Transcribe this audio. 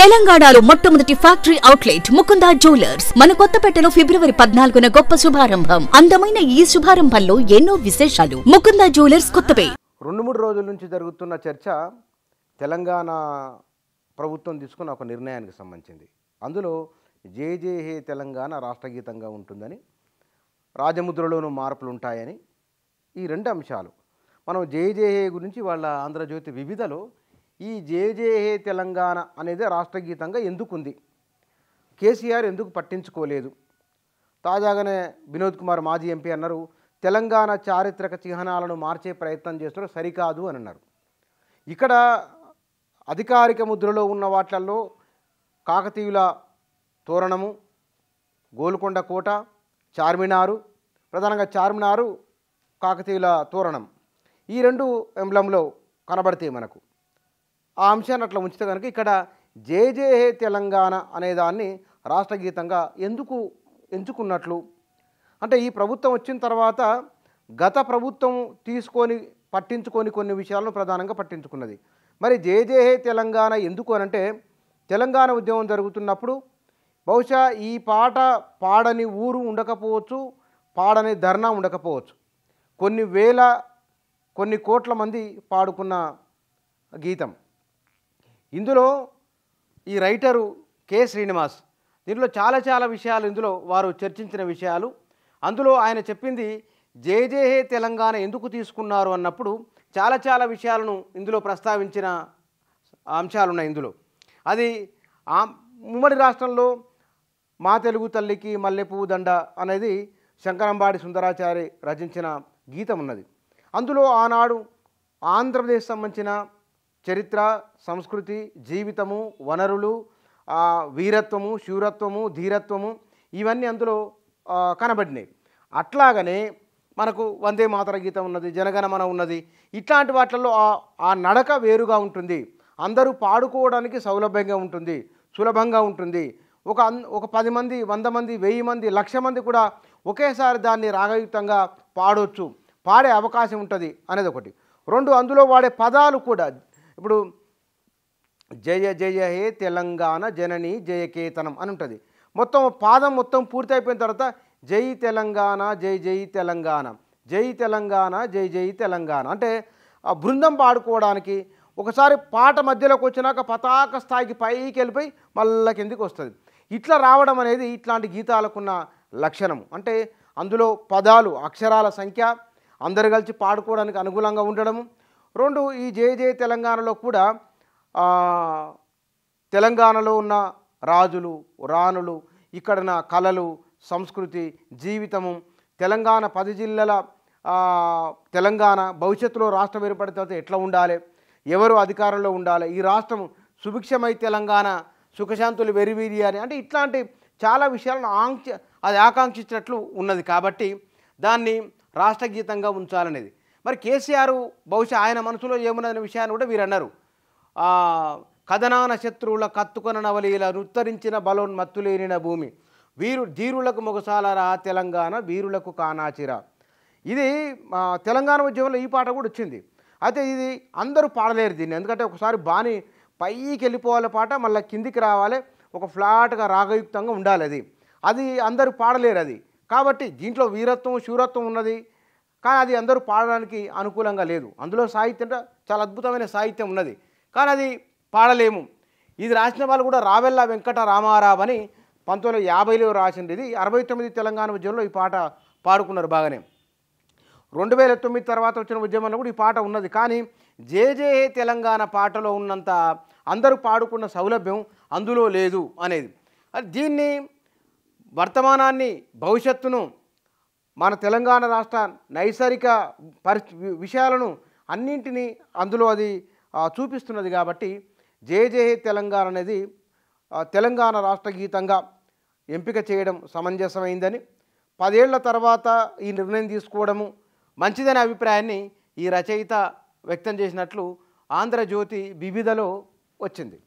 తెలంగాణలో మొట్టమొదటి factory outlet Mukunda jewellers మన కొత్తపేటలో ఫిబ్రవరి 14న గొప్ప శుభారంభం. అందమైన ఈ శుభారంభంలో ఎన్నో విశేషాలు. ముకుందా జ్యువెలర్స్ కొత్తపేట. 2-3 రోజుల నుంచి జరుగుతున్న చర్చ తెలంగాణ ప్రభుత్వం తీసుకున్న ఒక నిర్ణయానికి సంబంధించింది. అందులో జై జై హే తెలంగాణ రాష్ట్రగీతంగా ఉంటుందని, రాజముద్రలోనూ మార్పులు ఉంటాయని, ఈ 2 అంశాలు. మనం జై జై హే గురించి వాళ్ళ ఆంధ్రజ్యోతి వివిధలో ఈ జై జై హే తెలంగాణ అనేది రాష్ట్రగీతంగా ఎందుకుంది, కేసీఆర్ ఎందుకు పట్టించుకోలేదు, తాజాగానే వినోద్ కుమార్ మాజీ ఎంపీ అన్నారు తెలంగాణ చారిత్రక చిహ్నాలను మార్చే ప్రయత్నం చేస్తున్నారు, సరికాదు అని అన్నారు. ఇక్కడ అధికారిక ముద్రలో ఉన్న వాటిల్లో కాకతీయుల తోరణము, గోల్కొండ కోట, చార్మినారు, ప్రధానంగా చార్మినారు కాకతీయుల తోరణం, ఈ 2 ఎంబ్లంలో కనబడతాయి మనకు. ఆ అంశాన్ని అట్లా ఉంచితే కనుక ఇక్కడ జై జై హే తెలంగాణ అనేదాన్ని రాష్ట్రగీతంగా ఎందుకు ఎంచుకున్నట్లు అంటే, ఈ ప్రభుత్వం వచ్చిన తర్వాత గత ప్రభుత్వం పట్టించుకొని కొన్ని విషయాలను ప్రధానంగా పట్టించుకున్నది. మరి జై జై హే తెలంగాణ ఎందుకు అనంటే, తెలంగాణ ఉద్యమం జరుగుతున్నప్పుడు బహుశా ఈ పాట పాడని ఊరు ఉండకపోవచ్చు, పాడని ధర్నా ఉండకపోవచ్చు. కొన్ని కోట్ల మంది పాడుకున్న గీతం. ఇందులో ఈ రైటరు కె శ్రీనివాస్, దీంట్లో చాలా విషయాలు ఇందులో వారు చర్చించిన విషయాలు. అందులో ఆయన చెప్పింది జై జై హే తెలంగాణ ఎందుకు తీసుకున్నారు అన్నప్పుడు చాలా విషయాలను ఇందులో ప్రస్తావించిన అంశాలు ఉన్నాయి. ఇందులో అది ఉమ్మడి రాష్ట్రంలో మా తెలుగు తల్లికి మల్లెపువ్వు దండ అనేది శంకరంబాడి సుందరాచారి రచించిన గీతం ఉన్నది. అందులో ఆనాడు ఆంధ్రప్రదేశ్ సంబంధించిన చరిత్ర, సంస్కృతి, జీవితము, వనరులు, వీరత్వము, శూరత్వము, ధీరత్వము ఇవన్నీ అందులో కనబడినాయి. అట్లాగనే మనకు వందే మాతర గీతం ఉన్నది, జనగణమన ఉన్నది. ఇట్లాంటి వాటిల్లో ఆ నడక వేరుగా ఉంటుంది, అందరూ పాడుకోవడానికి సౌలభ్యంగా ఉంటుంది, సులభంగా ఉంటుంది. ఒక 10 మంది, 100 మంది, 1000 మంది, 1,00,000 మంది కూడా ఒకేసారి దాన్ని రాగయుక్తంగా పాడవచ్చు, పాడే అవకాశం ఉంటుంది అనేది ఒకటి. 2, అందులో వాడే పదాలు కూడా ఇప్పుడు జయ జయ హే తెలంగాణ జనని జయకేతనం అని ఉంటుంది. పాదం మొత్తం పూర్తి అయిపోయిన తర్వాత జై తెలంగాణ, జై జై తెలంగాణ, జై తెలంగాణ, జై జై తెలంగాణ అంటే ఆ బృందం పాడుకోవడానికి. ఒకసారి పాట మధ్యలోకి వచ్చినాక పతాక స్థాయికి పైకి వెళ్ళిపోయి మళ్ళీ కిందికి వస్తుంది. ఇట్లా రావడం అనేది ఇట్లాంటి గీతాలకున్న లక్షణం. అంటే అందులో పదాలు, అక్షరాల సంఖ్య అందరు కలిసి పాడుకోవడానికి అనుకూలంగా ఉండడము. 2, ఈ జై జై తెలంగాణలో కూడా తెలంగాణలో ఉన్న రాజులు, రాణులు, ఇక్కడున్న కళలు, సంస్కృతి, జీవితము, తెలంగాణ 10 జిల్లాల తెలంగాణ భవిష్యత్తులో రాష్ట్రం ఏర్పడిన తర్వాత ఎట్లా ఉండాలి, ఎవరు అధికారంలో ఉండాలి, ఈ రాష్ట్రం సుభిక్షమై తెలంగాణ సుఖశాంతులు వెరివీరి అని అంటే ఇట్లాంటి చాలా విషయాలను ఆకాంక్షించినట్లు ఉన్నది. కాబట్టి దాన్ని రాష్ట్రగీతంగా ఉంచాలనేది. మరి కేసీఆర్ బహుశా ఆయన మనసులో ఏమున్నదనే విషయాన్ని కూడా వీరు అన్నారు. కథనాన శత్రువుల కత్తుకొన నవలీల నుత్తరించిన బలోన్మత్తులేనిన భూమి ధీరులకు మొగసాలరా తెలంగాణ వీరులకు కానాచిరా. ఇది తెలంగాణ ఉద్యమంలో ఈ పాట కూడా వచ్చింది. అయితే ఇది అందరూ పాడలేరు దీన్ని, ఎందుకంటే ఒకసారి బాణి పైకి వెళ్ళిపోవాలి పాట, మళ్ళీ కిందికి రావాలి, ఒక ఫ్లాట్గా రాగయుక్తంగా ఉండాలి. అది అందరూ పాడలేరు అది. కాబట్టి దీంట్లో వీరత్వం, శూరత్వం ఉన్నది, కానీ అది అందరూ పాడడానికి అనుకూలంగా లేదు. అందులో సాహిత్యం చాలా అద్భుతమైన సాహిత్యం ఉన్నది, కానీ అది పాడలేము. ఇది రాసిన వాళ్ళు కూడా రావెల్ల వెంకట రామారావు అని 1950లో రాసింది. ఇది 69 తెలంగాణ ఉద్యమంలో ఈ పాట పాడుకున్నారు బాగానే. 2009 తర్వాత వచ్చిన ఉద్యమంలో కూడా ఈ పాట ఉన్నది. కానీ జై జై హే తెలంగాణ పాటలో ఉన్నంత అందరూ పాడుకున్న సౌలభ్యం అందులో లేదు అనేది. దీన్ని వర్తమానాన్ని, భవిష్యత్తును, మన తెలంగాణ రాష్ట్ర నైసర్గిక విషయాలను అన్నింటినీ అందులో అది చూపిస్తున్నది. కాబట్టి జై జై హే తెలంగాణ అనేది తెలంగాణ రాష్ట్రగీతంగా ఎంపిక చేయడం సమంజసమైందని, 10 ఏళ్ల తర్వాత ఈ నిర్ణయం తీసుకోవడము మంచిదనే అభిప్రాయాన్ని ఈ రచయిత వ్యక్తం చేసినట్లు ఆంధ్రజ్యోతి వివిధలో వచ్చింది.